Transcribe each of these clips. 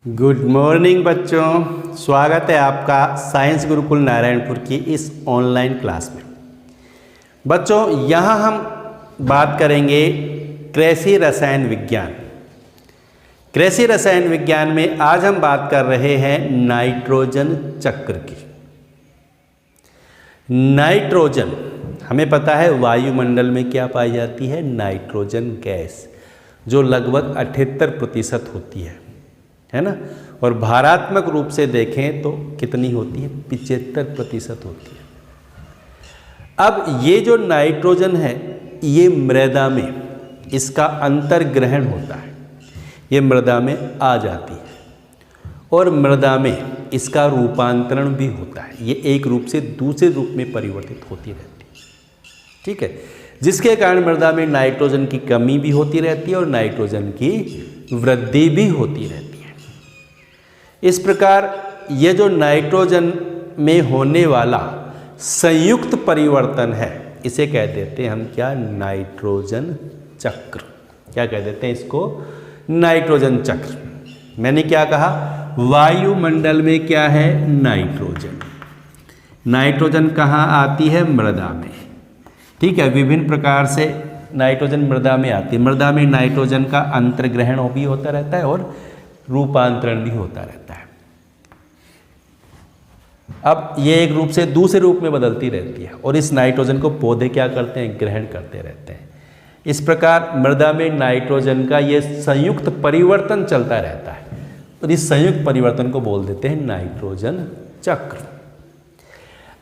Good morning बच्चों, स्वागत है आपका साइंस गुरुकुल नारायणपुर की इस ऑनलाइन क्लास में। बच्चों, यहाँ हम बात करेंगे कृषि रसायन विज्ञान। कृषि रसायन विज्ञान में आज हम बात कर रहे हैं नाइट्रोजन चक्र की। नाइट्रोजन हमें पता है वायुमंडल में क्या पाई जाती है, नाइट्रोजन गैस, जो लगभग 78% होती है ना। और भारात्मक रूप से देखें तो कितनी होती है, 75% होती है। अब ये जो नाइट्रोजन है ये मृदा में इसका अंतर्ग्रहण होता है, ये मृदा में आ जाती है और मृदा में इसका रूपांतरण भी होता है। ये एक रूप से दूसरे रूप में परिवर्तित होती रहती है, ठीक है, जिसके कारण मृदा में नाइट्रोजन की कमी भी होती रहती है और नाइट्रोजन की वृद्धि भी होती रहती है। इस प्रकार ये जो नाइट्रोजन में होने वाला संयुक्त परिवर्तन है इसे कह देते हैं हम क्या, नाइट्रोजन चक्र। क्या कह देते हैं इसको, नाइट्रोजन चक्र। मैंने क्या कहा, वायुमंडल में क्या है, नाइट्रोजन। नाइट्रोजन कहाँ आती है, मृदा में, ठीक है। विभिन्न प्रकार से नाइट्रोजन मृदा में आती है। मृदा में नाइट्रोजन का अंतर्ग्रहण भी होता रहता है और रूपांतरण भी होता रहता है। अब ये एक रूप से दूसरे रूप में बदलती रहती है और इस नाइट्रोजन को पौधे क्या करते हैं, ग्रहण करते रहते हैं। इस प्रकार मृदा में नाइट्रोजन का ये संयुक्त परिवर्तन चलता रहता है और इस संयुक्त परिवर्तन को बोल देते हैं नाइट्रोजन चक्र।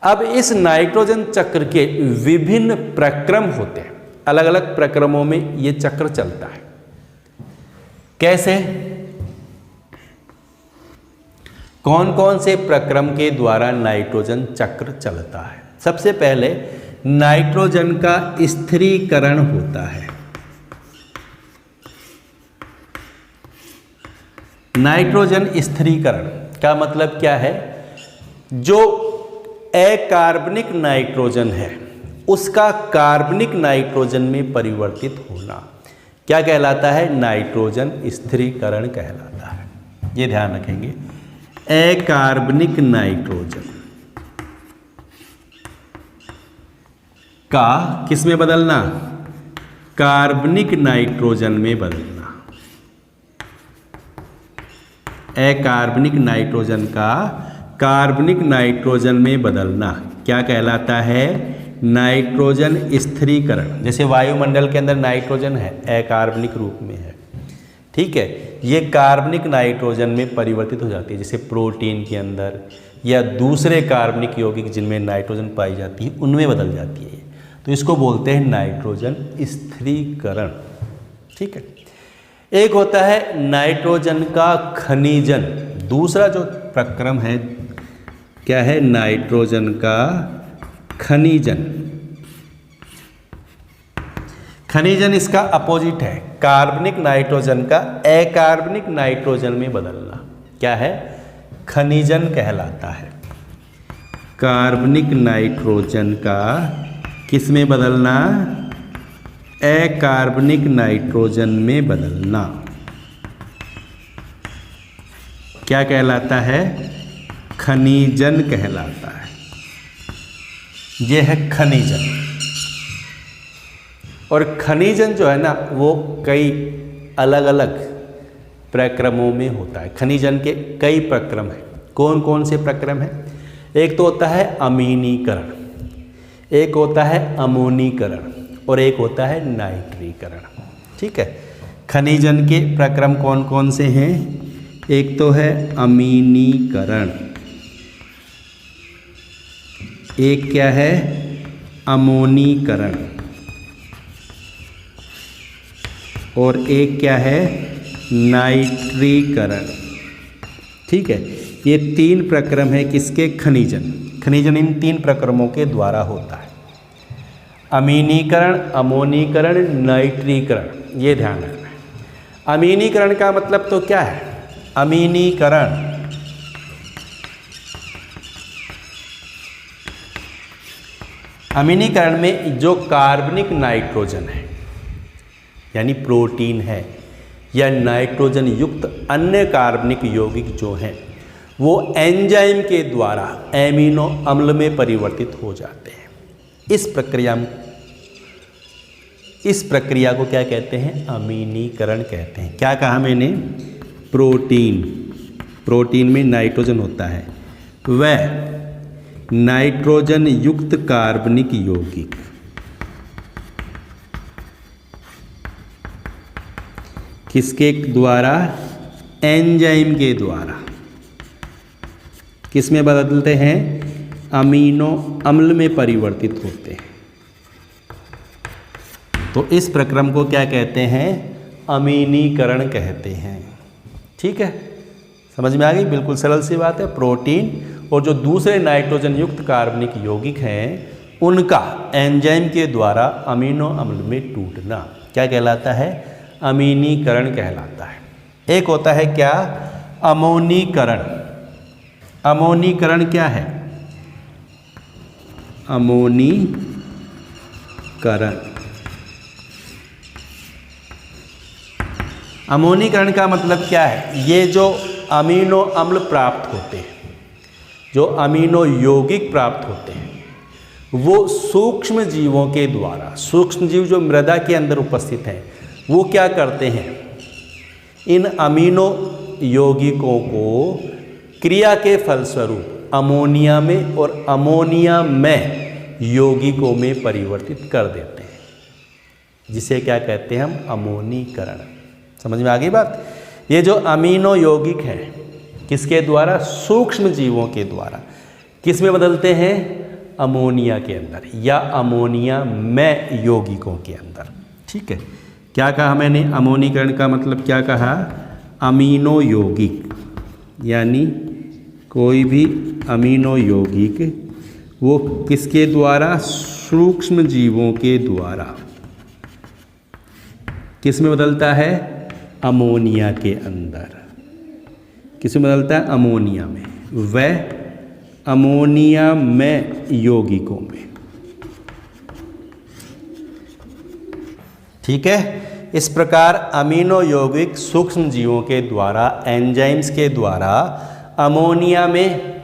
अब इस नाइट्रोजन चक्र के विभिन्न प्रक्रम होते हैं, अलग अलग प्रक्रमों में ये चक्र चलता है। कैसे, कौन कौन से प्रक्रम के द्वारा नाइट्रोजन चक्र चलता है। सबसे पहले नाइट्रोजन का स्थिरीकरण होता है। नाइट्रोजन स्थिरीकरण का मतलब क्या है, जो अकार्बनिक नाइट्रोजन है उसका कार्बनिक नाइट्रोजन में परिवर्तित होना क्या कहलाता है, नाइट्रोजन स्थिरीकरण कहलाता है। ये ध्यान रखेंगे, अकार्बनिक नाइट्रोजन का किस में बदलना, कार्बनिक नाइट्रोजन में बदलना। अकार्बनिक नाइट्रोजन का कार्बनिक नाइट्रोजन में बदलना क्या कहलाता है, नाइट्रोजन स्थिरीकरण। जैसे वायुमंडल के अंदर नाइट्रोजन है, अकार्बनिक रूप में है, ठीक है, ये कार्बनिक नाइट्रोजन में परिवर्तित हो जाती है। जैसे प्रोटीन के अंदर या दूसरे कार्बनिक यौगिक जिनमें नाइट्रोजन पाई जाती है उनमें बदल जाती है, तो इसको बोलते हैं नाइट्रोजन स्थिरीकरण, ठीक है। एक होता है नाइट्रोजन का खनिजन। दूसरा जो प्रक्रम है क्या है, नाइट्रोजन का खनिजन। खनिजन इसका अपोजिट है, कार्बनिक नाइट्रोजन का अकार्बनिक नाइट्रोजन में बदलना क्या है, खनिजन कहलाता है। कार्बनिक नाइट्रोजन का किस में बदलना, अकार्बनिक नाइट्रोजन में बदलना क्या कहलाता है, खनिजन कहलाता है। यह है खनिजन। और खनिजन जो है ना वो कई अलग अलग प्रक्रमों में होता है। खनिजन के कई प्रक्रम हैं। कौन कौन से प्रक्रम हैं, एक तो होता है अमीनीकरण, एक होता है अमोनीकरण और एक होता है नाइट्रीकरण, ठीक है। खनिजन के प्रक्रम कौन कौन से हैं, एक तो है अमीनीकरण, एक क्या है, अमोनीकरण और एक क्या है, नाइट्रीकरण, ठीक है। ये तीन प्रक्रम है किसके, खनिजन। खनिजन इन तीन प्रक्रमों के द्वारा होता है, अमीनीकरण, अमोनीकरण, नाइट्रीकरण। ये ध्यान रखना है। अमीनीकरण का मतलब तो क्या है, अमीनीकरण अमीनीकरण में जो कार्बनिक नाइट्रोजन है यानी प्रोटीन है या नाइट्रोजन युक्त अन्य कार्बनिक यौगिक जो हैं वो एंजाइम के द्वारा एमिनो अम्ल में परिवर्तित हो जाते हैं। इस प्रक्रिया को क्या कहते हैं? अमीनीकरण कहते हैं। क्या कहा मैंने? प्रोटीन में नाइट्रोजन होता है, वह नाइट्रोजन युक्त कार्बनिक यौगिक किसके द्वारा? एंजाइम के द्वारा किस में बदलते हैं? अमीनो अम्ल में परिवर्तित होते हैं। तो इस प्रक्रम को क्या कहते हैं? अमीनीकरण कहते हैं। ठीक है, समझ में आ गई? बिल्कुल सरल सी बात है। प्रोटीन और जो दूसरे नाइट्रोजन युक्त कार्बनिक यौगिक हैं उनका एंजाइम के द्वारा अमीनो अम्ल में टूटना क्या कहलाता है? अमीनीकरण कहलाता है। एक होता है क्या? अमोनीकरण। अमोनीकरण क्या है? अमोनीकरण। अमोनीकरण का मतलब क्या है? ये जो अमीनो अम्ल प्राप्त होते हैं, जो अमीनो यौगिक प्राप्त होते हैं, वो सूक्ष्म जीवों के द्वारा, सूक्ष्म जीव जो मृदा के अंदर उपस्थित हैं, वो क्या करते हैं? इन अमीनो यौगिकों को क्रिया के फलस्वरूप अमोनिया में और अमोनिया में यौगिकों में परिवर्तित कर देते हैं, जिसे क्या कहते हैं हम? अमोनीकरण। समझ में आ गई बात? ये जो अमीनो यौगिक हैं किसके द्वारा? सूक्ष्म जीवों के द्वारा किस में बदलते हैं? अमोनिया के अंदर या अमोनिया में यौगिकों के अंदर। ठीक है, क्या कहा मैंने? अमोनीकरण का मतलब क्या कहा? अमीनो यौगिक यानी कोई भी अमीनो यौगिक वो किसके द्वारा? सूक्ष्म जीवों के द्वारा किस में बदलता है? अमोनिया के अंदर। किस में बदलता है? अमोनिया में, वह अमोनिया में यौगिकों में। ठीक है, इस प्रकार अमीनो यौगिक सूक्ष्म जीवों के द्वारा एंजाइम्स के द्वारा अमोनिया में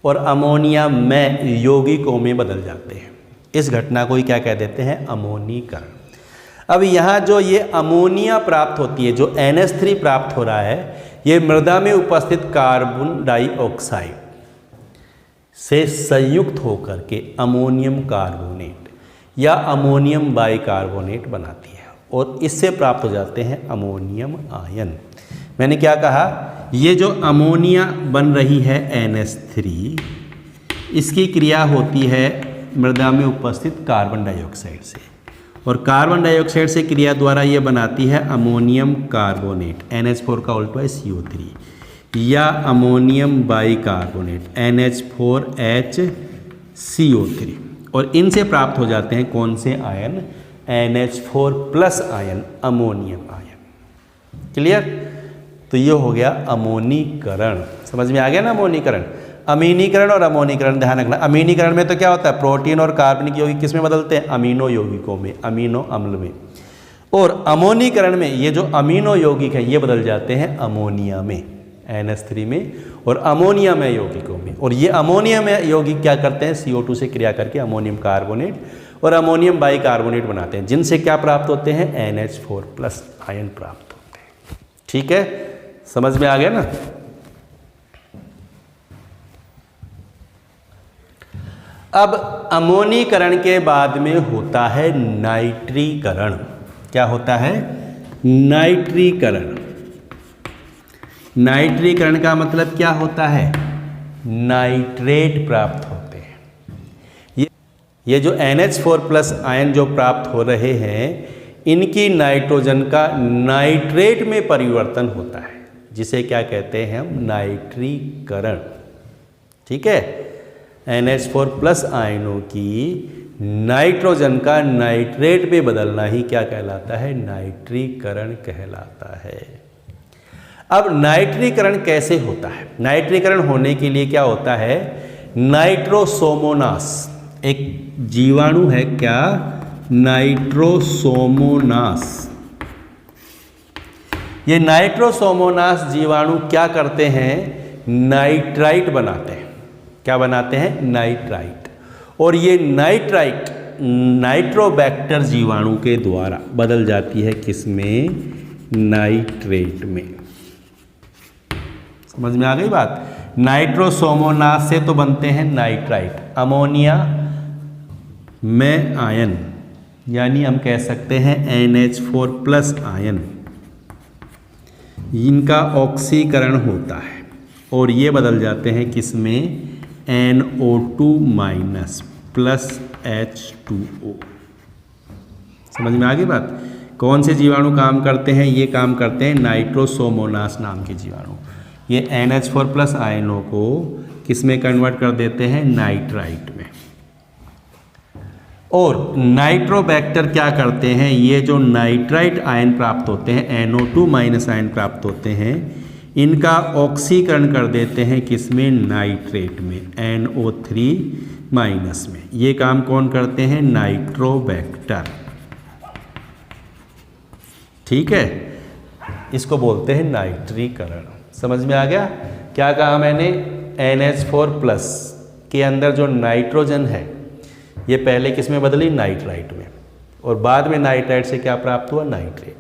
और अमोनिया में यौगिकों में बदल जाते हैं। इस घटना को ही क्या कह देते हैं? अमोनीकरण। अब यहाँ जो ये अमोनिया प्राप्त होती है, जो NH3 प्राप्त हो रहा है, ये मृदा में उपस्थित कार्बन डाइऑक्साइड से संयुक्त होकर के अमोनियम कार्बोनेट या अमोनियम बाइकार्बोनेट बनाती है और इससे प्राप्त हो जाते हैं अमोनियम आयन। मैंने क्या कहा? ये जो अमोनिया बन रही है NH3, इसकी क्रिया होती है मृदा में उपस्थित कार्बन डाइऑक्साइड से, और कार्बन डाइऑक्साइड से क्रिया द्वारा ये बनाती है अमोनियम कार्बोनेट, NH4 का उल्टा है CO3, या अमोनियम बाइकार्बोनेट NH4HCO3, और इनसे प्राप्त हो जाते हैं कौन से ion? NH4+ ion, ammonium ion. Clear? तो ये हो गया अमोनीकरण। समझ में आ गया ना? अमोनीकरण, अमीनीकरण और अमोनीकरण ध्यान रखना। अमीनीकरण में तो क्या होता है? प्रोटीन और कार्बनिक यौगिक किस में बदलते हैं? अमीनो यौगिकों में, अमीनो अम्ल में। और अमोनीकरण में ये जो अमीनो यौगिक हैं ये बदल जाते हैं अमोनिया में, NH3 में, और अमोनिया में यौगिकों में। और ये अमोनिया में यौगिक क्या करते हैं? CO2 से क्रिया करके अमोनियम कार्बोनेट और अमोनियम बाइकार्बोनेट बनाते हैं, जिनसे क्या प्राप्त होते हैं? NH4+ आयन प्राप्त होते हैं। ठीक है, समझ में आ गया ना? अब अमोनीकरण के बाद में होता है नाइट्रीकरण। क्या होता है? नाइट्रीकरण। नाइट्रीकरण का मतलब क्या होता है? नाइट्रेट प्राप्त होते हैं। ये जो NH4+ आयन जो प्राप्त हो रहे हैं, इनकी नाइट्रोजन का नाइट्रेट में परिवर्तन होता है, जिसे क्या कहते हैं हम? नाइट्रीकरण। ठीक है, NH4+ आयनों की नाइट्रोजन का नाइट्रेट में बदलना ही क्या कहलाता है? नाइट्रीकरण कहलाता है। अब नाइट्रीकरण कैसे होता है? नाइट्रीकरण होने के लिए क्या होता है? नाइट्रोसोमोनास एक जीवाणु है, क्या? नाइट्रोसोमोनास। ये नाइट्रोसोमोनास जीवाणु क्या करते हैं, नाइट्राइट बनाते हैं। क्या बनाते हैं, नाइट्राइट। और ये नाइट्राइट नाइट्रोबैक्टर जीवाणु के द्वारा बदल जाती है किसमें, नाइट्रेट में। समझ में आ गई बात। नाइट्रोसोमोनास से तो बनते हैं नाइट्राइट, अमोनिया में आयन, यानी हम कह सकते हैं NH4+ आयन, इनका ऑक्सीकरण होता है और ये बदल जाते हैं किसमें, NO2- प्लस H2O। समझ में आ गई बात। कौन से जीवाणु काम करते हैं, ये काम करते हैं नाइट्रोसोमोनास नाम के जीवाणु। ये NH4+ आयनों को किसमें कन्वर्ट कर देते हैं, नाइट्राइट में। और नाइट्रोबैक्टर क्या करते हैं, ये जो नाइट्राइट आयन प्राप्त होते हैं, NO2- आयन प्राप्त होते हैं, इनका ऑक्सीकरण कर देते हैं किसमें, नाइट्रेट में, NO3- में। ये काम कौन करते हैं, नाइट्रोबैक्टर। ठीक है, इसको बोलते हैं नाइट्रीकरण। समझ में आ गया। क्या कहा मैंने, NH4+ के अंदर जो नाइट्रोजन है ये पहले किस में बदली, नाइट्राइट में, और बाद में नाइट्राइट से क्या प्राप्त हुआ, नाइट्रेट।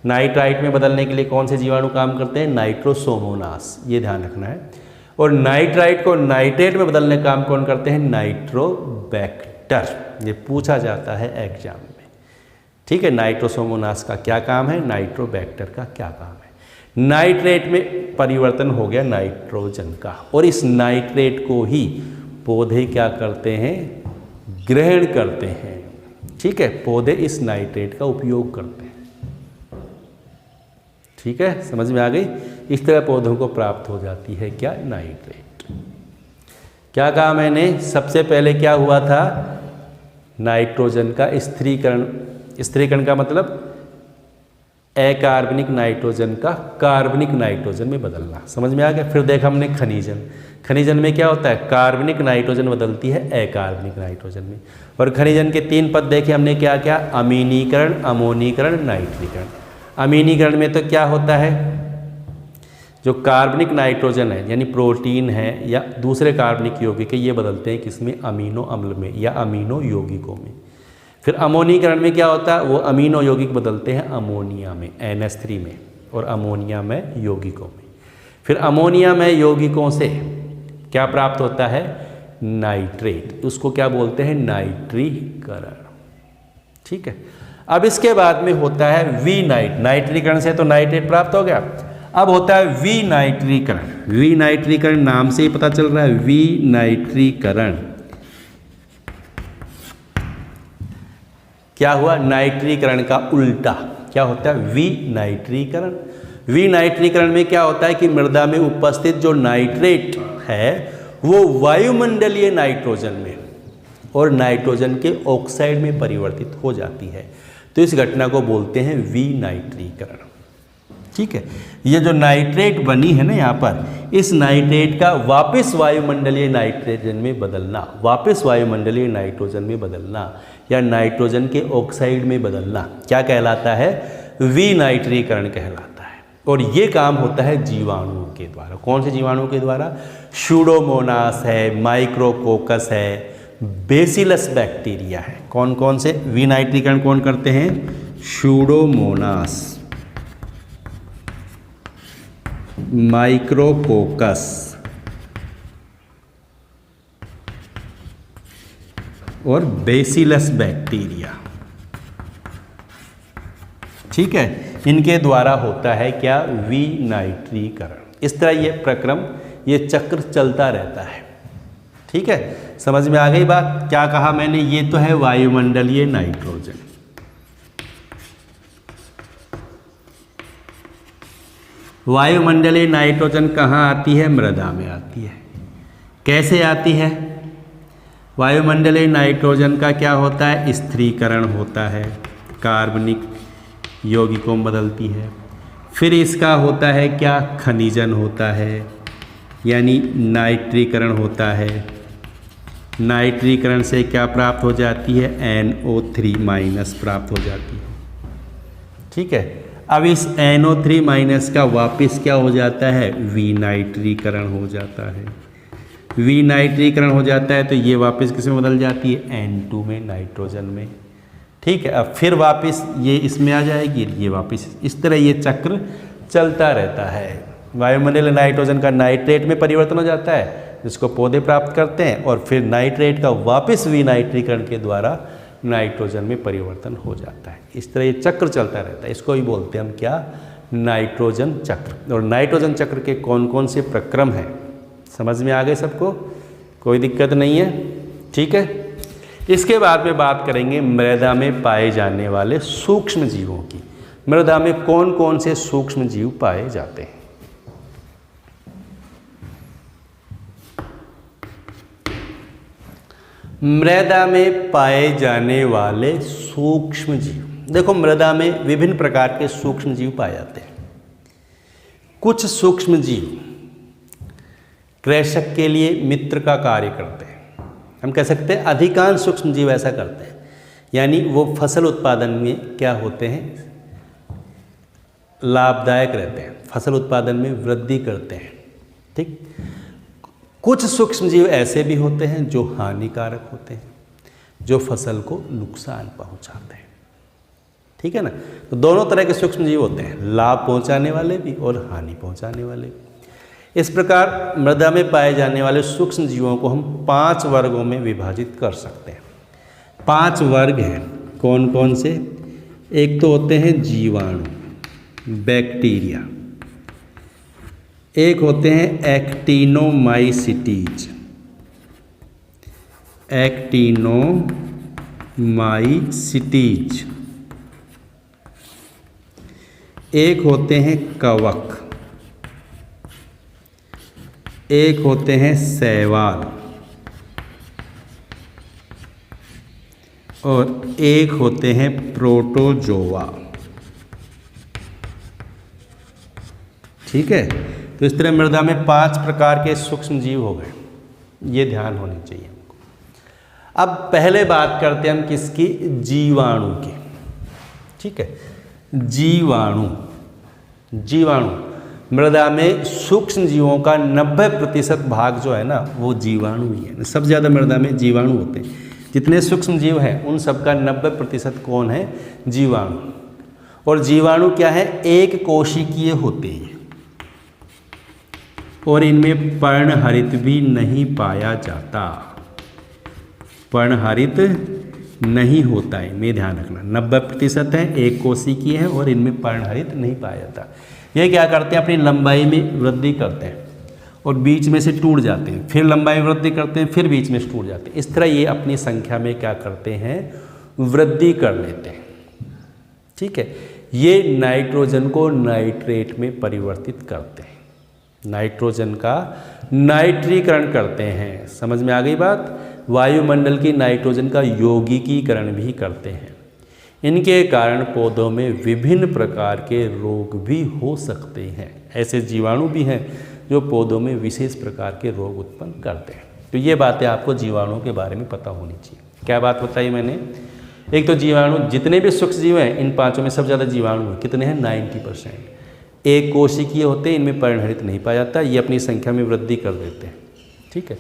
नाइट्राइट में बदलने के लिए कौन से जीवाणु काम करते हैं, नाइट्रोसोमोनास, ये ध्यान रखना है। और नाइट्राइट को नाइट्रेट में बदलने का काम कौन करते हैं, नाइट्रोबैक्टर। ये पूछा जाता है एग्जाम में। ठीक है, नाइट्रोसोमोनास का क्या काम है, नाइट्रोबैक्टर का क्या काम है। नाइट्रेट में परिवर्तन हो गया नाइट्रोजन का, और इस नाइट्रेट को ही पौधे क्या करते हैं, ग्रहण करते हैं। ठीक है, पौधे इस नाइट्रेट का उपयोग करते हैं। ठीक है, समझ में आ गई। इस तरह पौधों को प्राप्त हो जाती है क्या, नाइट्रेट। क्या कहा मैंने, सबसे पहले क्या हुआ था, नाइट्रोजन का स्थिरीकरण। स्थिरीकरण का मतलब अकार्बनिक नाइट्रोजन का कार्बनिक नाइट्रोजन में बदलना। समझ में आ गया। फिर देखा हमने खनिजन। खनिजन में क्या होता है, कार्बनिक नाइट्रोजन बदलती है अकार्बनिक नाइट्रोजन में। और खनिजन के 3 पद देखे हमने, क्या क्या, अमीनीकरण, अमोनीकरण, नाइट्रीकरण। अमीनीकरण में तो क्या होता है, जो कार्बनिक नाइट्रोजन है यानी प्रोटीन है या दूसरे कार्बनिक यौगिक है, ये बदलते हैं किसमें, अमीनो अम्ल में या अमीनो यौगिकों में। फिर अमोनीकरण में क्या होता है, वो अमीनो यौगिक बदलते हैं अमोनिया में, NH3 में, और अमोनिया में यौगिकों में। फिर अमोनिया में यौगिकों से क्या प्राप्त होता है, नाइट्रेट। उसको क्या बोलते हैं, नाइट्रीकरण। ठीक है, अब इसके बाद में होता है विनाइट। नाइट्रीकरण से तो नाइट्रेट प्राप्त हो गया, अब होता है विनाइट्रीकरण। विनाइट्रीकरण नाम से ही पता चल रहा है, विनाइट्रीकरण क्या हुआ, नाइट्रीकरण का उल्टा क्या होता है, विनाइट्रीकरण। विनाइट्रीकरण में क्या होता है कि मृदा में उपस्थित जो नाइट्रेट है वो वायुमंडलीय नाइट्रोजन में और नाइट्रोजन के ऑक्साइड में परिवर्तित हो जाती है। तो इस घटना को बोलते हैं विनाइट्रीकरण। ठीक है, ये जो नाइट्रेट बनी है ना यहाँ पर, इस नाइट्रेट का वापस वायुमंडलीय नाइट्रोजन में बदलना, वापस वायुमंडलीय नाइट्रोजन में बदलना या नाइट्रोजन के ऑक्साइड में बदलना क्या कहलाता है, विनाइट्रीकरण कहलाता है। और ये काम होता है जीवाणुओं के द्वारा। कौन से जीवाणुओं के द्वारा, सूडोमोनास है, माइक्रोकोकस है, बेसिलस बैक्टीरिया है। कौन कौन से, विनाइट्रीकरण कौन करते हैं, सूडोमोनास, माइक्रोकोकस और बेसिलस बैक्टीरिया। ठीक है, इनके द्वारा होता है क्या, विनाइट्रीकरण। इस तरह ये प्रक्रम, ये चक्र चलता रहता है। ठीक है, समझ में आ गई बात। क्या कहा मैंने, ये तो है वायुमंडलीय नाइट्रोजन। वायुमंडलीय नाइट्रोजन कहाँ आती है, मृदा में आती है। कैसे आती है, वायुमंडलीय नाइट्रोजन का क्या होता है, स्थिरीकरण होता है, कार्बनिक यौगिकों में बदलती है। फिर इसका होता है क्या, खनिजन होता है, यानी नाइट्रीकरण होता है। नाइट्रीकरण से क्या प्राप्त हो जाती है, NO3- प्राप्त हो जाती है। ठीक है, अब इस NO3 माइनस का वापस क्या हो जाता है, विनाइट्रीकरण हो जाता है। विनाइट्रीकरण हो जाता है तो ये वापस किस में बदल जाती है, N2 में, नाइट्रोजन में। ठीक है, अब फिर वापस ये इसमें आ जाएगी, ये वापस, इस तरह ये चक्र चलता रहता है। वायुमंडल नाइट्रोजन का नाइट्रेट में परिवर्तन हो जाता है जिसको पौधे प्राप्त करते हैं, और फिर नाइट्रेट का वापस विनाइट्रीकरण के द्वारा नाइट्रोजन में परिवर्तन हो जाता है। इस तरह ये चक्र चलता रहता है। इसको ही बोलते हैं हम क्या, नाइट्रोजन चक्र। और नाइट्रोजन चक्र के कौन कौन से प्रक्रम हैं, समझ में आ गए सबको, कोई दिक्कत नहीं है। ठीक है, इसके बाद में बात करेंगे मृदा में पाए जाने वाले सूक्ष्म जीवों की। मृदा में कौन कौन से सूक्ष्म जीव पाए जाते हैं। मृदा में पाए जाने वाले सूक्ष्म जीव, देखो मृदा में विभिन्न प्रकार के सूक्ष्म जीव पाए जाते हैं। कुछ सूक्ष्म जीव कृषक के लिए मित्र का कार्य करते हैं। हम कह सकते हैं अधिकांश सूक्ष्म जीव ऐसा करते हैं, यानी वो फसल उत्पादन में क्या होते हैं, लाभदायक रहते हैं, फसल उत्पादन में वृद्धि करते हैं। ठीक, कुछ सूक्ष्म जीव ऐसे भी होते हैं जो हानिकारक होते हैं, जो फसल को नुकसान पहुंचाते हैं। ठीक है ना, तो दोनों तरह के सूक्ष्म जीव होते हैं, लाभ पहुंचाने वाले भी और हानि पहुंचाने वाले भी। इस प्रकार मृदा में पाए जाने वाले सूक्ष्म जीवों को हम 5 वर्गों में विभाजित कर सकते हैं। 5 वर्ग हैं, कौन कौन से, एक तो होते हैं जीवाणु, बैक्टीरिया, एक होते हैं एक्टिनोमाइसिटीज, एक होते हैं कवक, एक होते हैं शैवाल, और एक होते हैं प्रोटोजोआ। ठीक है, तो इस तरह मृदा में 5 प्रकार के सूक्ष्म जीव हो गए, ये ध्यान होनी चाहिए हमको। अब पहले बात करते हैं हम किसकी, जीवाणु की। ठीक है, जीवाणु मृदा में सूक्ष्म जीवों का 90% भाग जो है ना वो जीवाणु ही है। सबसे ज़्यादा मृदा में जीवाणु होते हैं। जितने सूक्ष्म जीव हैं उन सबका 90% कौन है, जीवाणु। और जीवाणु क्या है, एक कोशिकीय होते हैं और इनमें पर्णहरित भी नहीं पाया जाता, पर्णहरित नहीं होता है, इनमें ध्यान रखना। 90% है, एक कोशिकीय है और इनमें पर्णहरित नहीं पाया जाता। ये क्या करते हैं, अपनी लंबाई में वृद्धि करते हैं और बीच में से टूट जाते हैं, फिर लंबाई में वृद्धि करते हैं, फिर बीच में से टूट जाते हैं। इस तरह ये अपनी संख्या में क्या करते हैं, वृद्धि कर लेते हैं। ठीक है, ये नाइट्रोजन को नाइट्रेट में परिवर्तित करते हैं, नाइट्रोजन का नाइट्रीकरण करते हैं। समझ में आ गई बात। वायुमंडल की नाइट्रोजन का यौगिकीकरण भी करते हैं। इनके कारण पौधों में विभिन्न प्रकार के रोग भी हो सकते हैं। ऐसे जीवाणु भी हैं जो पौधों में विशेष प्रकार के रोग उत्पन्न करते हैं। तो ये बातें आपको जीवाणुओं के बारे में पता होनी चाहिए। क्या बात बताई मैंने, एक तो जीवाणु, जितने भी सूक्ष्म जीव हैं इन 5 में सबसे ज़्यादा जीवाणु हैं। कितने हैं, 90%। एक कोशिकीय होते हैं, इनमें पर्णहरित नहीं पाया जाता, ये अपनी संख्या में वृद्धि कर देते हैं। ठीक है,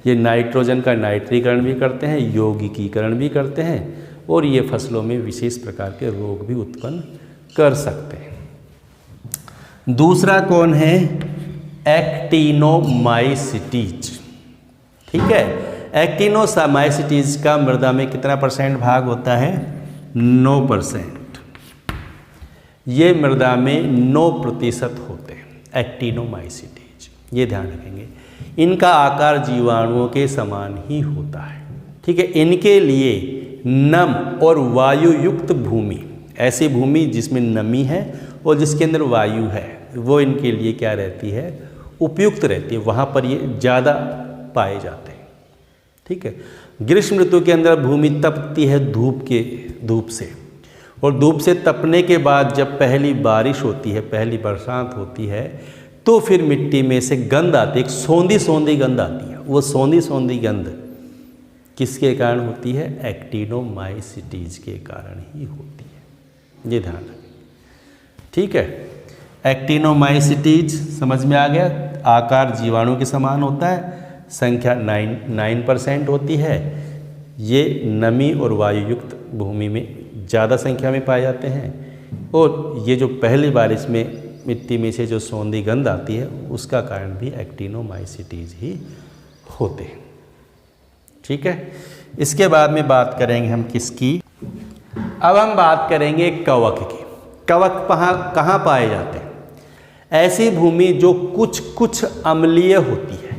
ये नाइट्रोजन का नाइट्रीकरण भी करते हैं, यौगिकीकरण भी करते हैं, और ये फसलों में विशेष प्रकार के रोग भी उत्पन्न कर सकते हैं। दूसरा कौन है, एक्टिनोमाइसिटीज। ठीक है, एक्टिनोमाइसिटीज का मृदा में कितना % भाग होता है, 9%। ये मृदा में 9% होते हैं एक्टिनोमाइसिटीज, ये ध्यान रखेंगे। इनका आकार जीवाणुओं के समान ही होता है। ठीक है, इनके लिए नम और वायु युक्त भूमि, ऐसी भूमि जिसमें नमी है और जिसके अंदर वायु है, वो इनके लिए क्या रहती है, उपयुक्त रहती है। वहाँ पर ये ज़्यादा पाए जाते हैं। ठीक है, ग्रीष्म ऋतु के अंदर भूमि तपती है धूप से, और धूप से तपने के बाद जब पहली बारिश होती है, पहली बरसात होती है, तो फिर मिट्टी में से गंध आती है, एक सौंधी गंध आती है। वो सौंधी गंध किसके कारण होती है, एक्टिनोमाइसिटीज के कारण ही होती है। ये ध्यान रखें। ठीक है। एक्टिनोमाइसिटीज समझ में आ गया, आकार जीवाणु के समान होता है, संख्या 9% होती है। ये नमी और वायुयुक्त भूमि में ज़्यादा संख्या में पाए जाते हैं, और ये जो पहली बारिश में मिट्टी में से जो सौंधी गंध आती है उसका कारण भी एक्टिनोमाइसिटीज ही होते हैं। ठीक है। इसके बाद में बात करेंगे हम किसकी, अब हम बात करेंगे कवक की। कवक कहाँ पाए जाते हैं? ऐसी भूमि जो कुछ अम्लीय होती है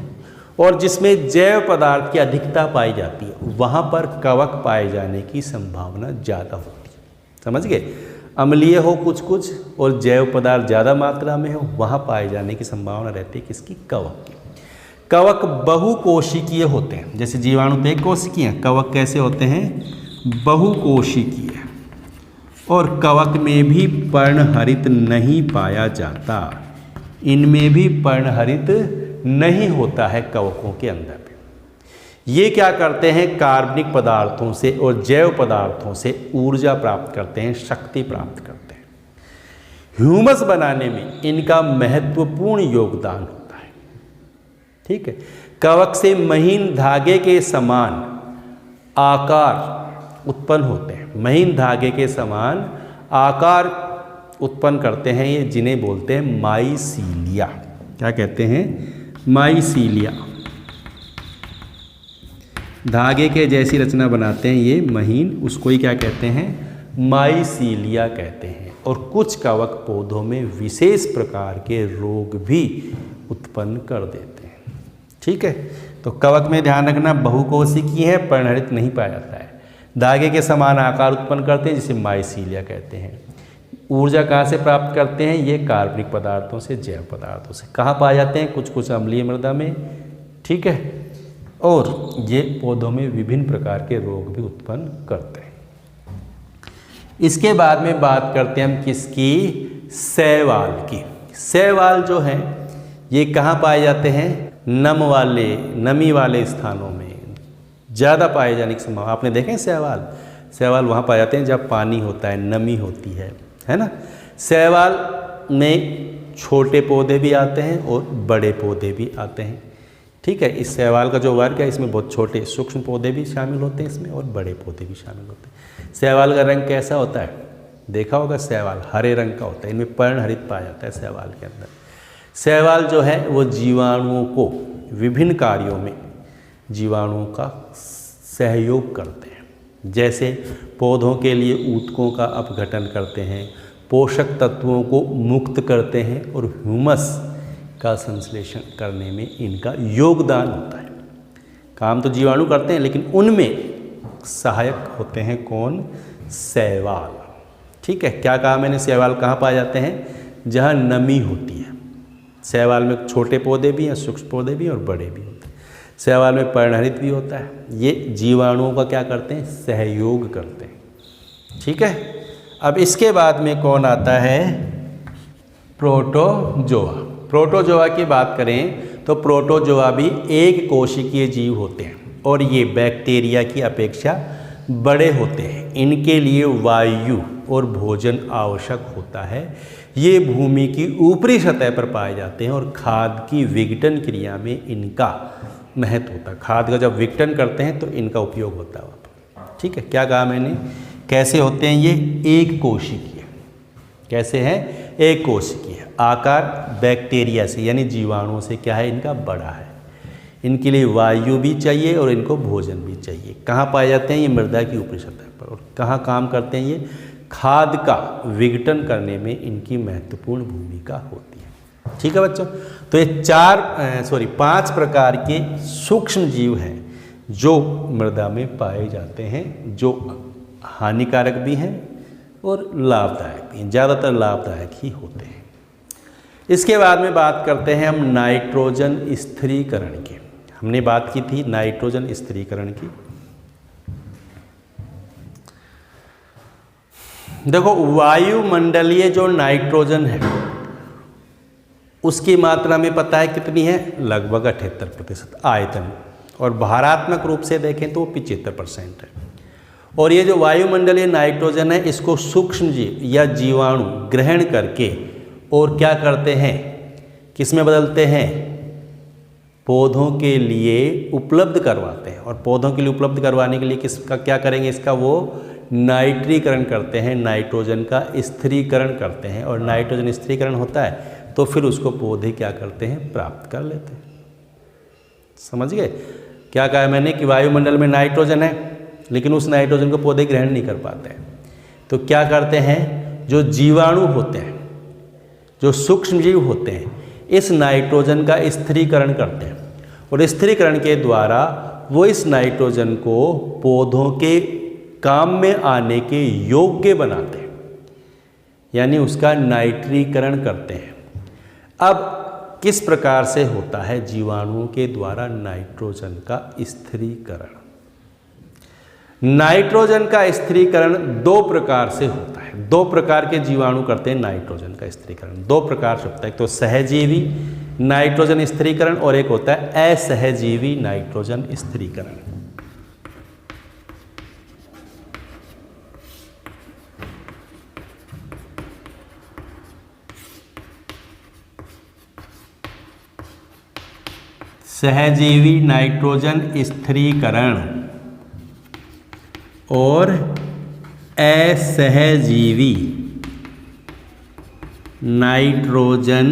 और जिसमें जैव पदार्थ की अधिकता पाई जाती है, वहाँ पर कवक पाए जाने की संभावना ज़्यादा होती है। समझ गए? अम्लीय हो कुछ और जैव पदार्थ ज़्यादा मात्रा में हो, वहाँ पाए जाने की संभावना रहती है किसकी? कवक की। कवक बहुकोशिकीय होते हैं। जैसे जीवाणु तो एक कोशिकीय, कवक कैसे होते हैं? बहुकोशिकीय। और कवक में भी पर्णहरित नहीं पाया जाता, इनमें भी पर्णहरित नहीं होता है कवकों के अंदर भी। ये क्या करते हैं? कार्बनिक पदार्थों से और जैव पदार्थों से ऊर्जा प्राप्त करते हैं, शक्ति प्राप्त करते हैं। ह्यूमस बनाने में इनका महत्वपूर्ण योगदान होता है। ठीक है। कवक से महीन धागे के समान आकार उत्पन्न होते हैं, महीन धागे के समान आकार उत्पन्न करते हैं ये, जिन्हें बोलते हैं माइसीलिया। क्या कहते हैं? माइसीलिया। धागे के जैसी रचना बनाते हैं ये महीन, उसको ही क्या कहते हैं? माइसीलिया कहते हैं। और कुछ कवक पौधों में विशेष प्रकार के रोग भी उत्पन्न कर देते हैं। ठीक है। तो कवक में ध्यान रखना, बहुकोशिकीय है, पर्णहरित नहीं पाया जाता है, धागे के समान आकार उत्पन्न करते हैं जिसे माइसीलिया कहते हैं। ऊर्जा कहाँ से प्राप्त करते हैं? ये कार्बनिक पदार्थों से, जैव पदार्थों से। कहाँ पाए जाते हैं? कुछ अम्लीय मृदा में। ठीक है। और ये पौधों में विभिन्न प्रकार के रोग भी उत्पन्न करते हैं। इसके बाद में बात करते हैं हम किसकी? शैवाल की। शैवाल जो है ये कहाँ पाए जाते हैं? नमी वाले स्थानों में ज़्यादा पाए जाने की संभावना। आपने देखे शैवाल वहाँ पाए जाते हैं जब पानी होता है, नमी होती है ना। शैवाल में छोटे पौधे भी आते हैं और बड़े पौधे भी आते हैं। ठीक है। इस शैवाल का जो वर्ग है इसमें बहुत छोटे सूक्ष्म पौधे भी शामिल होते हैं इसमें, और बड़े पौधे भी शामिल होते हैं। शैवाल का रंग कैसा होता है? देखा होगा, शैवाल हरे रंग का होता है। इनमें पर्णहरित पाया जाता है शैवाल के अंदर। शैवाल जो है वो जीवाणुओं को विभिन्न कार्यों में जीवाणुओं का सहयोग करते हैं। जैसे पौधों के लिए ऊतकों का अपघटन करते हैं, पोषक तत्वों को मुक्त करते हैं, और ह्यूमस का संश्लेषण करने में इनका योगदान होता है। काम तो जीवाणु करते हैं, लेकिन उनमें सहायक होते हैं कौन? शैवाल। ठीक है। क्या कहा मैंने? शैवाल कहाँ पाए जाते हैं? जहाँ नमी होती है। शैवाल में छोटे पौधे भी हैं, सूक्ष्म पौधे भी हैं, और बड़े भी होते हैं। शैवाल में पर्णहरित भी होता है। ये जीवाणुओं का क्या करते हैं? सहयोग करते हैं। ठीक है। अब इसके बाद में कौन आता है? प्रोटोजोआ। प्रोटोजोआ की बात करें तो प्रोटोजोआ भी एक कोशिकीय जीव होते हैं, और ये बैक्टीरिया की अपेक्षा बड़े होते हैं। इनके लिए वायु और भोजन आवश्यक होता है। ये भूमि की ऊपरी सतह पर पाए जाते हैं, और खाद की विघटन क्रिया में इनका महत्व होता है। खाद का जब विघटन करते हैं तो इनका उपयोग होता है। ठीक है। क्या कहा मैंने? कैसे होते हैं ये? एक कोशिकीय। कैसे हैं? एक कोशिकीय। आकार बैक्टीरिया से यानी जीवाणुओं से क्या है? इनका बड़ा है। इनके लिए वायु भी चाहिए और इनको भोजन भी चाहिए। कहाँ पाए जाते हैं? ये मृदा की ऊपरी सतह पर। और कहाँ काम करते हैं ये? खाद का विघटन करने में इनकी महत्वपूर्ण भूमिका होती है। ठीक है बच्चों। तो ये 5 प्रकार के सूक्ष्म जीव हैं जो मृदा में पाए जाते हैं, जो हानिकारक भी हैं और लाभदायक भी हैं। ज़्यादातर लाभदायक ही होते हैं। इसके बाद में बात करते हैं हम नाइट्रोजन स्थिरीकरण की। हमने बात की थी नाइट्रोजन स्थिरीकरण की। देखो, वायुमंडलीय जो नाइट्रोजन है उसकी मात्रा में पता है कितनी है? लगभग 78% आयतन। और भारात्मक रूप से देखें तो 75% है। और ये जो वायुमंडलीय नाइट्रोजन है इसको सूक्ष्म जीव या जीवाणु ग्रहण करके और क्या करते हैं, किस में बदलते हैं, पौधों के लिए उपलब्ध करवाते हैं। और पौधों के लिए उपलब्ध करवाने के लिए किसका क्या करेंगे, इसका वो नाइट्रीकरण करते हैं, नाइट्रोजन का स्थिरीकरण करते हैं। और नाइट्रोजन स्थिरीकरण होता है तो फिर उसको पौधे क्या करते हैं, प्राप्त कर लेते हैं। समझ गए क्या कहा मैंने कि वायुमंडल में नाइट्रोजन है लेकिन उस नाइट्रोजन को पौधे ग्रहण नहीं कर पाते हैं, तो क्या करते हैं, जो जीवाणु होते हैं, जो सूक्ष्म जीव होते हैं, इस नाइट्रोजन का स्थिरीकरण करते हैं और स्थिरीकरण के द्वारा वो इस नाइट्रोजन को पौधों के काम में आने के योग्य बनाते हैं, यानी उसका नाइट्रीकरण करते हैं। अब किस प्रकार से होता है जीवाणुओं के द्वारा नाइट्रोजन का स्थिरीकरण? नाइट्रोजन का स्थिरीकरण दो प्रकार से होता है। दो प्रकार के जीवाणु करते हैं नाइट्रोजन का स्थिरीकरण, दो प्रकार से होता है। एक तो सहजीवी नाइट्रोजन स्थिरीकरण और एक होता है असहजीवी नाइट्रोजन स्थिरीकरण। सहजीवी नाइट्रोजन स्थिरीकरण और असहजीवी नाइट्रोजन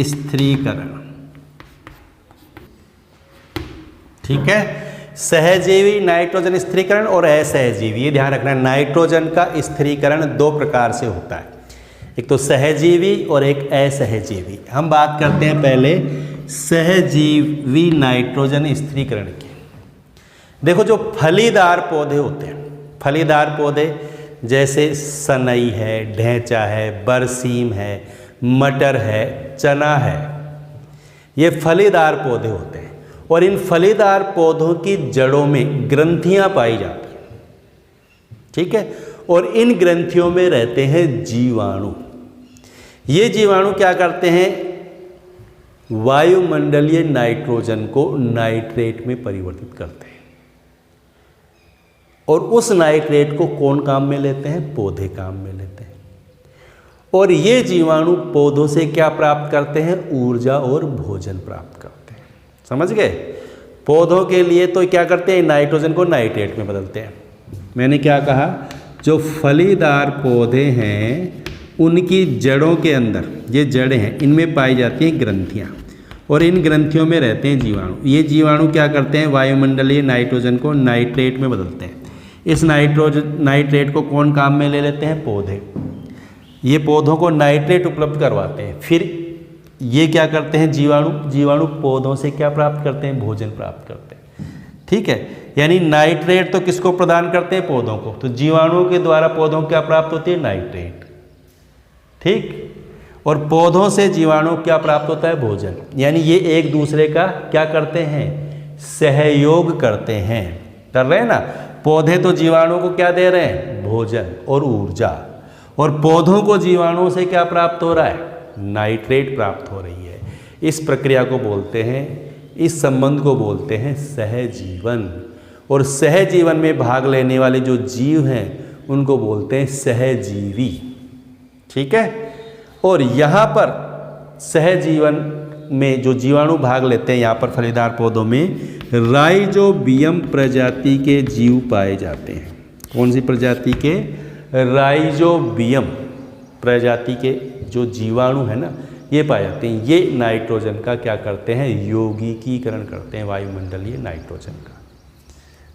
स्थिरीकरण। ठीक है, सहजीवी नाइट्रोजन स्थिरीकरण और असहजीवी, ये ध्यान रखना, नाइट्रोजन का स्थिरीकरण दो प्रकार से होता है, एक तो सहजीवी और एक असहजीवी। हम बात करते हैं पहले सहजीवी नाइट्रोजन स्थिरीकरण की। देखो जो फलीदार पौधे होते हैं, फलीदार पौधे जैसे सनई है, ढैंचा है, बरसीम है, मटर है, चना है, ये फलीदार पौधे होते हैं और इन फलीदार पौधों की जड़ों में ग्रंथियां पाई जाती हैं। ठीक है, और इन ग्रंथियों में रहते हैं जीवाणु। ये जीवाणु क्या करते हैं, वायुमंडलीय नाइट्रोजन को नाइट्रेट में परिवर्तित करते हैं और उस नाइट्रेट को कौन काम में लेते हैं, पौधे काम में लेते हैं। और ये जीवाणु पौधों से क्या प्राप्त करते हैं, ऊर्जा और भोजन प्राप्त करते हैं। समझ गए, पौधों के लिए तो क्या करते हैं, नाइट्रोजन को नाइट्रेट में बदलते हैं। मैंने क्या कहा, जो फलीदार पौधे हैं उनकी जड़ों के अंदर, ये जड़ें हैं, इनमें पाई जाती हैं ग्रंथियाँ और इन ग्रंथियों में रहते हैं जीवाणु। ये जीवाणु क्या करते हैं, वायुमंडलीय नाइट्रोजन को नाइट्रेट में बदलते हैं। इस नाइट्रेट को कौन काम में ले लेते हैं, पौधे। ये पौधों को नाइट्रेट उपलब्ध करवाते हैं। फिर ये क्या करते हैं, जीवाणु पौधों से क्या प्राप्त करते हैं, भोजन प्राप्त करते हैं। ठीक है, यानी नाइट्रेट तो किसको प्रदान करते हैं, पौधों को। तो जीवाणुओं के द्वारा पौधों को क्या प्राप्त होती है, नाइट्रेट। ठीक, और पौधों से जीवाणु क्या प्राप्त होता है, भोजन। यानी ये एक दूसरे का क्या करते हैं, सहयोग करते हैं। कर रहे हैं ना, पौधे तो जीवाणुओं को क्या दे रहे हैं, भोजन और ऊर्जा, और पौधों को जीवाणुओं से क्या प्राप्त हो रहा है, नाइट्रेट प्राप्त हो रही है। इस प्रक्रिया को बोलते हैं, इस संबंध को बोलते हैं सहजीवन। और सहजीवन में भाग लेने वाले जो जीव हैं उनको बोलते हैं सहजीवी। ठीक है, और यहाँ पर सहजीवन में जो जीवाणु भाग लेते हैं, यहाँ पर फलीदार पौधों में राइजोबियम प्रजाति के जीव पाए जाते हैं। कौन सी प्रजाति के, राइजोबियम प्रजाति के जो जीवाणु है ना, ये पाए जाते हैं। ये नाइट्रोजन का क्या करते हैं, यौगिकीकरण करते हैं, वायुमंडलीय नाइट्रोजन का।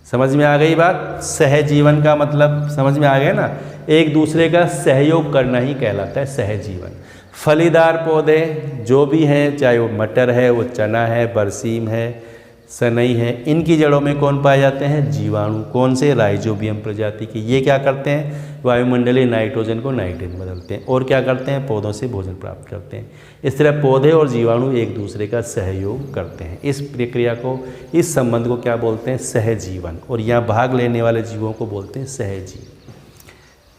समझ में आ गई बात, सहजीवन का मतलब समझ में आ गया ना, एक दूसरे का सहयोग करना ही कहलाता है सहजीवन। फलीदार पौधे जो भी हैं, चाहे वो मटर है, वो चना है, बरसीम है, सनई है, इनकी जड़ों में कौन पाए जाते हैं, जीवाणु। कौन से, राइजोबियम प्रजाति के। ये क्या करते हैं, वायुमंडलीय नाइट्रोजन को नाइट्रेट में बदलते हैं और क्या करते हैं, पौधों से भोजन प्राप्त करते हैं। इस तरह पौधे और जीवाणु एक दूसरे का सहयोग करते हैं। इस प्रक्रिया को, इस संबंध को क्या बोलते हैं, सहजीवन। और यहाँ भाग लेने वाले जीवों को बोलते हैं सहजीव।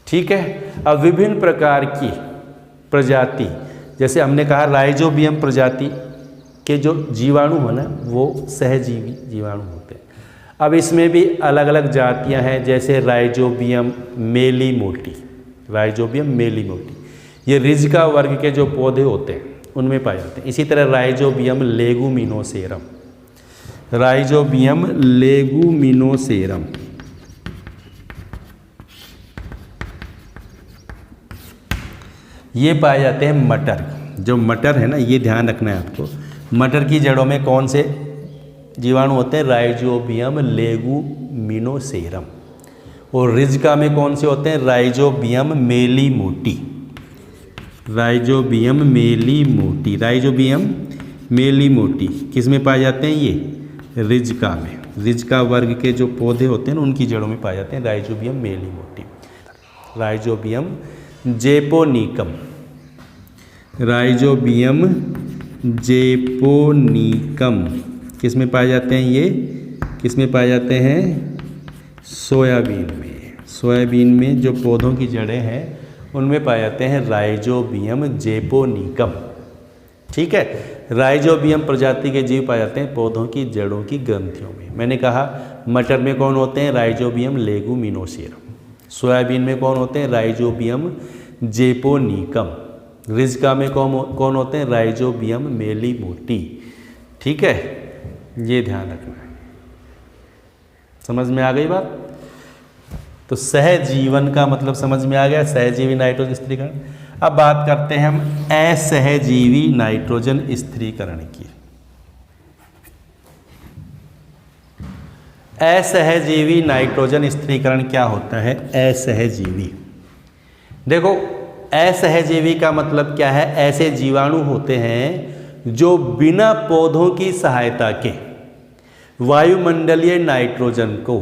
ठीक है, अब विभिन्न प्रकार की प्रजाति, जैसे हमने कहा राइजोबियम प्रजाति के जो जीवाणु है ना, वो सहजीवी जीवाणु होते हैं। अब इसमें भी अलग अलग जातियां हैं, जैसे राइजोबियम मेलीमोटी, राइजोबियम मेलीमोटी, ये रिज्का वर्ग के जो पौधे होते हैं उनमें पाए जाते हैं। इसी तरह राइजोबियम लेगुमिनोसेरम, राइजोबियम लेगुमिनोसेरम, ये पाए जाते हैं मटर। जो मटर है ना, ये ध्यान रखना है आपको, मटर की जड़ों में कौन से जीवाणु होते हैं? राइजोबियम लेगुमिनोसेरम। और रिज्का में कौन से होते हैं? Rhizobium meliloti, rhizobium meliloti, rhizobium मेलीमोटी किस में पाए जाते हैं? ये रिज्का में। रिज्का वर्ग के जो पौधे होते हैं ना, उनकी जड़ों में पाए जाते हैं rhizobium meliloti. Rhizobium japonicum, rhizobium japonicum किस में पाए जाते हैं? ये किस में पाए जाते हैं? सोयाबीन में। सोयाबीन में जो पौधों की जड़ें हैं उनमें पाए जाते हैं राइजोबियम जेपोनिकम। ठीक है, राइजोबियम प्रजाति के जीव पाए जाते हैं पौधों की जड़ों की ग्रंथियों में। मैंने कहा मटर में कौन होते हैं? राइजोबियम लेगुमिनोसेरम। सोयाबीन में कौन होते हैं? Rhizobium japonicum. रिज्का में कौन होते हैं? राइजोबियम मेलीमोटी। ठीक है, ये ध्यान रखना है। समझ में आ गई बात? तो सहजीवन का मतलब समझ में आ गया, सहजीवी नाइट्रोजन स्थिरीकरण। अब बात करते हैं हम असहजीवी नाइट्रोजन स्थिरीकरण की। असहजीवी नाइट्रोजन स्थिरीकरण क्या होता है? असहजीवी, देखो असहजीवी का मतलब क्या है? ऐसे जीवाणु होते हैं जो बिना पौधों की सहायता के वायुमंडलीय नाइट्रोजन को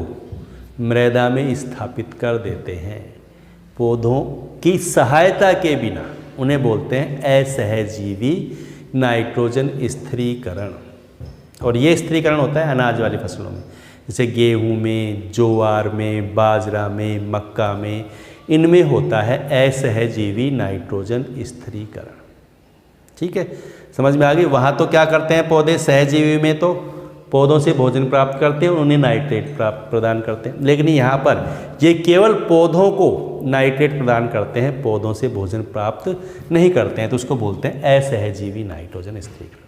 मृदा में स्थापित कर देते हैं। पौधों की सहायता के बिना उन्हें बोलते हैं असहजीवी नाइट्रोजन स्थिरीकरण। और ये स्थिरीकरण होता है अनाज वाली फसलों में, जैसे गेहूं में, ज्वार में, बाजरा में, मक्का में, इनमें होता है असहजीवी नाइट्रोजन स्थिरीकरण। ठीक है, समझ में आ गई? वहाँ तो क्या करते हैं पौधे? सहजीवी में तो पौधों से भोजन प्राप्त करते हैं और उन्हें नाइट्रेट प्रदान करते हैं, लेकिन यहाँ पर ये केवल पौधों को नाइट्रेट प्रदान करते हैं, पौधों से भोजन प्राप्त नहीं करते हैं, तो उसको बोलते हैं असहजीवी नाइट्रोजन स्थिरीकरण।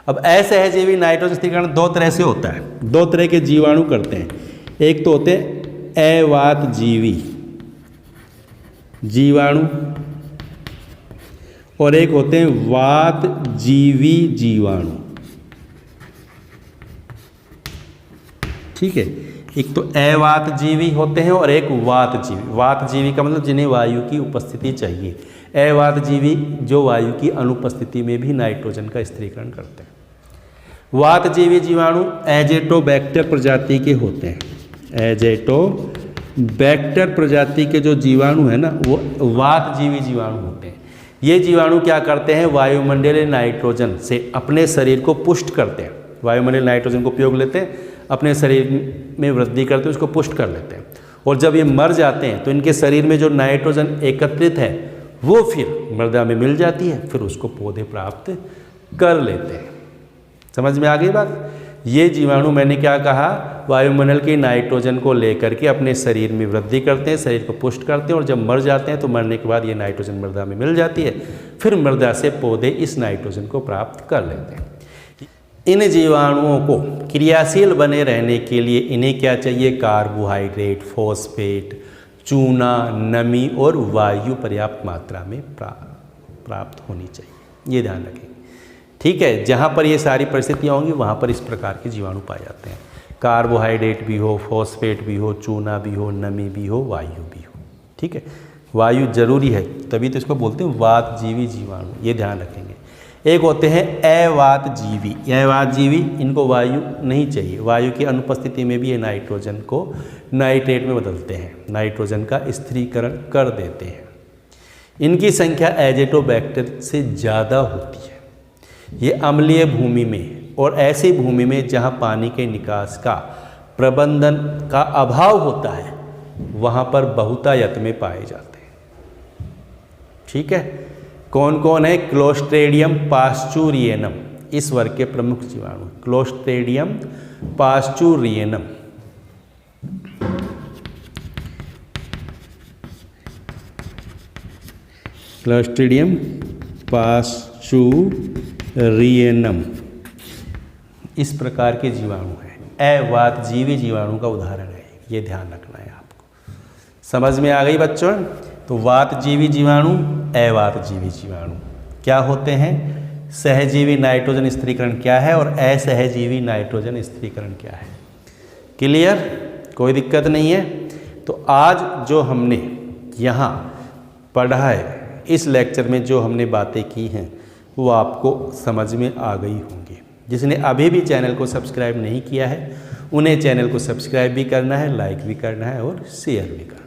अब असहजीवी नाइट्रोजन स्थिरीकरण दो तरह से होता है, दो तरह के जीवाणु करते हैं। एक तो होते हैं अवातजीवी जीवाणु और एक होते हैं वातजीवी जीवाणु। ठीक है, एक तो अवातजीवी होते हैं और एक वातजीवी। वातजीवी का मतलब जिन्हें वायु की उपस्थिति चाहिए। अवातजीवी जो वायु की अनुपस्थिति में भी नाइट्रोजन का स्थिरीकरण करते हैं। वातजीवी जीवाणु एजेटोबैक्टर प्रजाति के होते हैं। एजेटोबैक्टर प्रजाति के जो जीवाणु है ना, वो वातजीवी जीवाणु होते हैं। ये जीवाणु क्या करते हैं? वायुमंडलीय नाइट्रोजन से अपने शरीर को पुष्ट करते हैं। वायुमंडलीय नाइट्रोजन को उपयोग लेते हैं, अपने शरीर में वृद्धि करते हैं, उसको पुष्ट कर लेते हैं। और जब ये मर जाते हैं तो इनके शरीर में जो नाइट्रोजन एकत्रित है वो फिर मृदा में मिल जाती है, फिर उसको पौधे प्राप्त कर लेते हैं। समझ में आ गई बात? ये जीवाणु मैंने क्या कहा? वायुमंडल की नाइट्रोजन को लेकर के अपने शरीर में वृद्धि करते हैं, शरीर को पुष्ट करते हैं, और जब मर जाते हैं तो मरने के बाद ये नाइट्रोजन मृदा में मिल जाती है, फिर मृदा से पौधे इस नाइट्रोजन को प्राप्त कर लेते हैं। इन जीवाणुओं को क्रियाशील बने रहने के लिए इन्हें क्या चाहिए? कार्बोहाइड्रेट, फॉस्फेट, चूना, नमी और वायु पर्याप्त मात्रा में प्राप्त होनी चाहिए। ये ध्यान रखें। ठीक है, जहाँ पर ये सारी परिस्थितियाँ होंगी वहाँ पर इस प्रकार के जीवाणु पाए जाते हैं। कार्बोहाइड्रेट भी हो, फॉस्फेट भी हो, चूना भी हो, नमी भी हो, वायु भी हो। ठीक है, वायु जरूरी है, तभी तो इसको बोलते हैं वातजीवी जीवाणु। ये ध्यान रखेंगे। एक होते हैं अवातजीवी। अवातजीवी, इनको वायु नहीं चाहिए, वायु की अनुपस्थिति में भी ये नाइट्रोजन को नाइट्रेट में बदलते हैं, नाइट्रोजन का स्थिरीकरण कर देते हैं। इनकी संख्या एजेटोबैक्टर से ज़्यादा होती है। ये अम्लीय भूमि में और ऐसी भूमि में जहाँ पानी के निकास का प्रबंधन का अभाव होता है वहाँ पर बहुतायत में पाए जाते हैं। ठीक है, कौन कौन है? क्लोस्ट्रेडियम पास्चुरियनम, इस वर्ग के प्रमुख जीवाणु क्लोस्ट्रीडियम पास्चुरियनम। क्लोस्ट्रीडियम पास्चुरियनम इस प्रकार के जीवाणु हैं। अवातजीवी जीवाणु का उदाहरण है, ये ध्यान रखना है आपको। समझ में आ गई बच्चों? तो वातजीवी जीवाणु, अवातजीवी जीवाणु क्या होते हैं, सहजीवी नाइट्रोजन स्थिरीकरण क्या है और असहजीवी नाइट्रोजन स्थिरीकरण क्या है। क्लियर? कोई दिक्कत नहीं है। तो आज जो हमने यहाँ पढ़ा है, इस लेक्चर में जो हमने बातें की हैं वो आपको समझ में आ गई होंगी। जिसने अभी भी चैनल को सब्सक्राइब नहीं किया है उन्हें चैनल को सब्सक्राइब भी करना है, लाइक भी करना है और शेयर भी करना है।